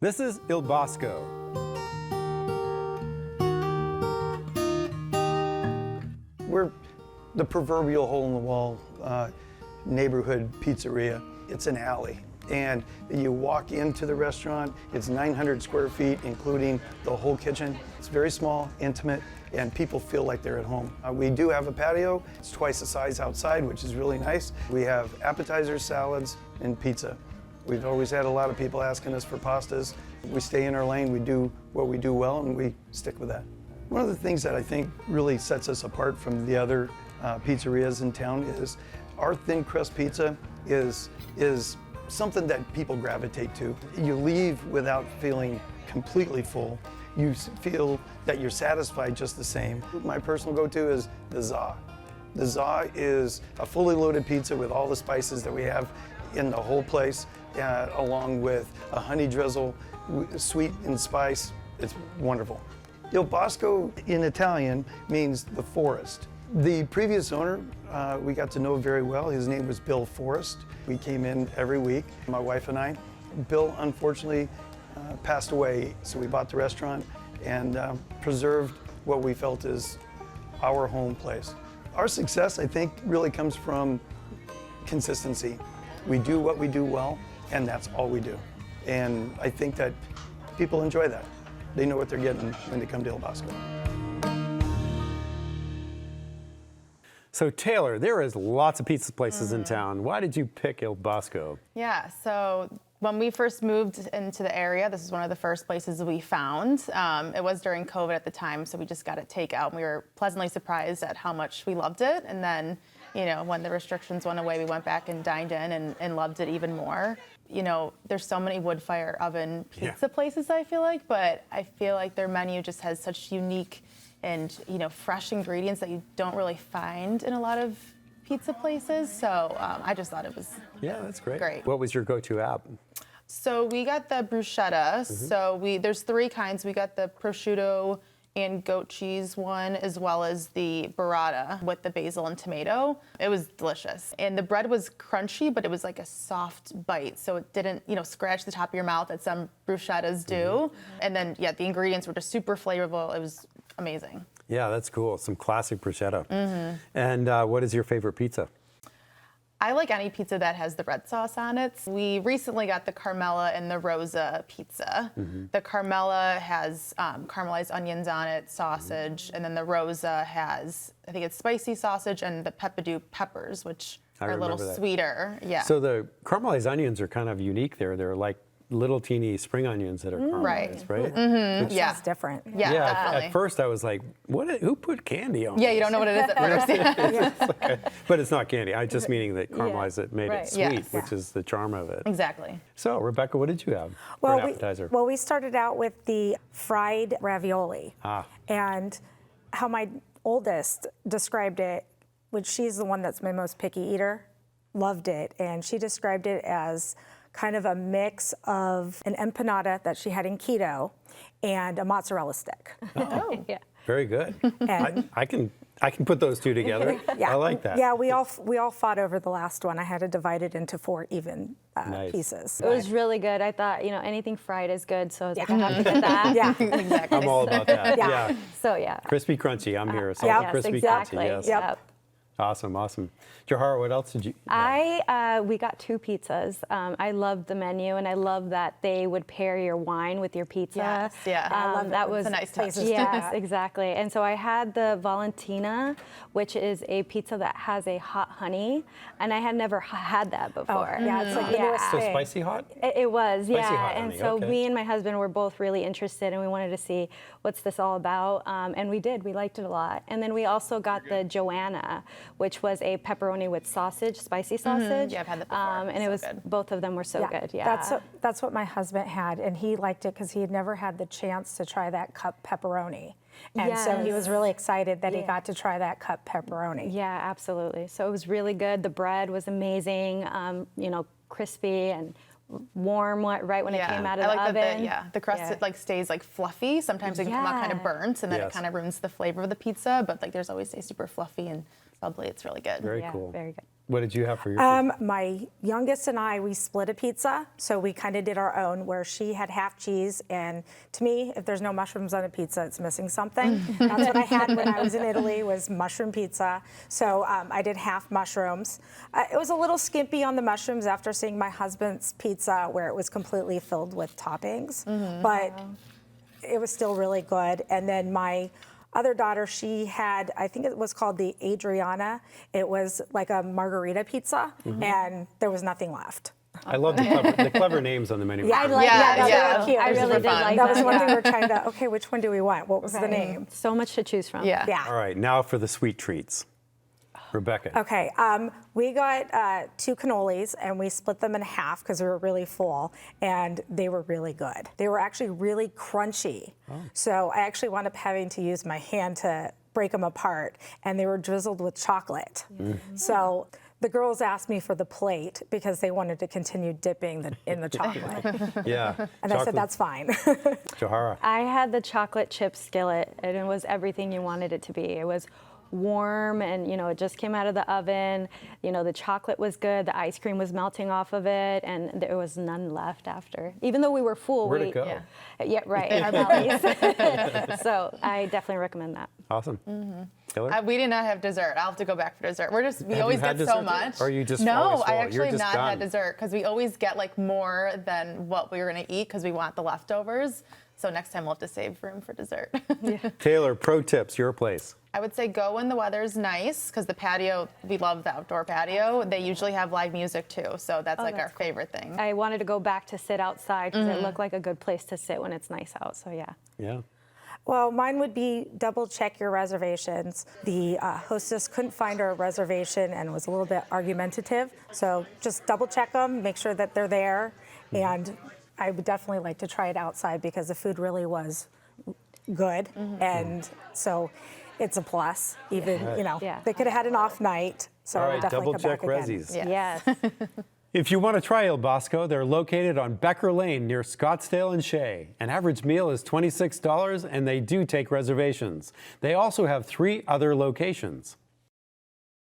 This is Il Bosco. We're the proverbial hole-in-the-wall neighborhood pizzeria. It's an alley, and you walk into the restaurant. It's 900 square feet, including the whole kitchen. It's very small, intimate, and people feel like they're at home. We do have a patio. It's twice the size outside, which is really nice. We have appetizers, salads, and pizza. We've always had a lot of people asking us for pastas. We stay in our lane. We do what we do well, and we stick with that. One of the things that I think really sets us apart from the other pizzerias in town is our thin crust pizza is something that people gravitate to. You leave without feeling completely full. You feel that you're satisfied just the same. My personal go-to is the za. The za is a fully loaded pizza with all the spices that we have in the whole place, along with a honey drizzle, sweet and spice. It's wonderful. Il Bosco in Italian means the forest. The previous owner, we got to know very well. His name was Bill Forrest. We came in every week, my wife and I. Bill, unfortunately, passed away, so we bought the restaurant and preserved what we felt is our home place. Our success, I think, really comes from consistency. We do what we do well, and that's all we do. And I think that people enjoy that. They know what they're getting when they come to Il Bosco. So Taylor, there is lots of pizza places in town. Why did you pick Il Bosco? Yeah, so when we first moved into the area, this is one of the first places we found. It was during COVID at the time, so we just got it takeout. We were pleasantly surprised at how much we loved it. And then, you know, when the restrictions went away, we went back and dined in and loved it even more. You know, there's so many wood fire oven pizza places, I feel like, but I feel like their menu just has such unique and, you know, fresh ingredients that you don't really find in a lot of pizza places. So I just thought it was that's great. great. What was your go-to app? So we got the bruschetta. So there's three kinds. We got the prosciutto and goat cheese one, as well as the burrata with the basil and tomato. It was delicious. And the bread was crunchy, but it was like a soft bite. So it didn't, you know, scratch the top of your mouth that some bruschettas do. And then, yeah, the ingredients were just super flavorful. It was amazing. Yeah, that's cool. Some classic bruschetta. And what is your favorite pizza? I like any pizza that has the red sauce on it. We recently got the Carmella and the Rosa pizza. The Carmella has caramelized onions on it, sausage, and then the Rosa has, I think it's spicy sausage and the peppadew peppers, which are a little sweeter. Yeah. So the caramelized onions are kind of unique there. They're like little teeny spring onions that are caramelized, right? Which is different. Yeah, definitely. At first I was like, who put candy on Yeah, this? you don't know what it is at first. But it's not candy. I just meaning that caramelized it made it sweet, which is the charm of it. Exactly. So, Rebecca, what did you have for an appetizer? We started out with the fried ravioli. And how my oldest described it, which she's the one that's my most picky eater, loved it. And she described it as kind of a mix of an empanada that she had in keto and a mozzarella stick. Yeah. Very good. I can put those two together. I like that. Yeah, we all fought over the last one. I had to divide it into 4 even pieces. It was really good. I thought, you know, anything fried is good, so I was like, I have to get that. Yeah, Exactly. I'm all about that. Yeah. So yeah. Crispy crunchy. I'm here. So Yes, crispy exactly. crunchy. Yes. Yep. Awesome. Johara, what else did you? We got 2 pizzas. I loved the menu, and I love that they would pair your wine with your pizza. Yes, yeah. I love that it. was It's a nice touch. Yes, exactly. And so I had the Valentina, which is a pizza that has a hot honey, and I had never had that before. Yeah, it's like the newest So thing. spicy hot? It was, Spicy yeah. hot And honey, so okay. me and my husband were both really interested, and we wanted to see what's this all about. And we did. We liked it a lot. And then we also got the Joanna, which was a pepperoni with sausage, spicy sausage. Yeah, I've had that before. And it was good. both of them were so good. Yeah. That's what my husband had, and he liked it because he had never had the chance to try that cup pepperoni. And so he was really excited that he got to try that cup pepperoni. Yeah, absolutely. So it was really good. The bread was amazing, you know, crispy and warm right when it came out of the oven. The crust it like stays like fluffy. Sometimes it can come out kind of burnt, and then it kind of ruins the flavor of the pizza. But like there's always stays super fluffy and bubbly. It's really good. Very cool. Very good. What did you have for your pizza? My youngest and I, we split a pizza, so we kind of did our own, where she had half cheese, and to me, if there's no mushrooms on a pizza, it's missing something. That's what I had when I was in Italy, was mushroom pizza. So I did half mushrooms. It was a little skimpy on the mushrooms after seeing my husband's pizza, where it was completely filled with toppings, but it was still really good. And then my other daughter, she had, I think it was called the Adriana. It was like a margarita pizza, and there was nothing left. I love the clever names on the menu. Yeah, I like Yeah, that. yeah. They were cute. I really did like That was one thing yeah. we were trying to, okay, which one do we want? What was the name? So much to choose from. Yeah. Yeah. All right, now for the sweet treats. Rebecca. Okay, we got 2 cannolis and we split them in half because we were really full, and they were really good. They were actually really crunchy. So I actually wound up having to use my hand to break them apart, and they were drizzled with chocolate. So the girls asked me for the plate because they wanted to continue dipping in the chocolate. Yeah. And I said, that's fine. Johara. I had the chocolate chip skillet, and it was everything you wanted it to be. It was warm, and it just came out of the oven. The chocolate was good, the ice cream was melting off of it, and there was none left after. Even though we were full. Where'd it go? Yeah, right, in our bellies. So I definitely recommend that. Awesome. Taylor? We did not have dessert. I'll have to go back for dessert. We Have always you had get so dessert? much. Or are you just no, always full? I You're actually just not done. had dessert because we always get like more than what we were gonna eat because we want the leftovers. So next time we'll have to save room for dessert. Taylor, pro tips, your place. I would say go when the weather's nice because the patio, we love the outdoor patio. They usually have live music too, so that's like our favorite thing. I wanted to go back to sit outside because it looked like a good place to sit when it's nice out, so yeah. Yeah. Well, mine would be double check your reservations. The hostess couldn't find our reservation and was a little bit argumentative. So just double check them, make sure that they're there. And I would definitely like to try it outside because the food really was good. And so it's a plus. Even, Yeah. they could have had an off night. So All I right, would definitely double come check back again. resis. Yeah. Yes. If you want to try Il Bosco, they're located on Becker Lane near Scottsdale and Shea. An average meal is $26, and they do take reservations. They also have 3 other locations.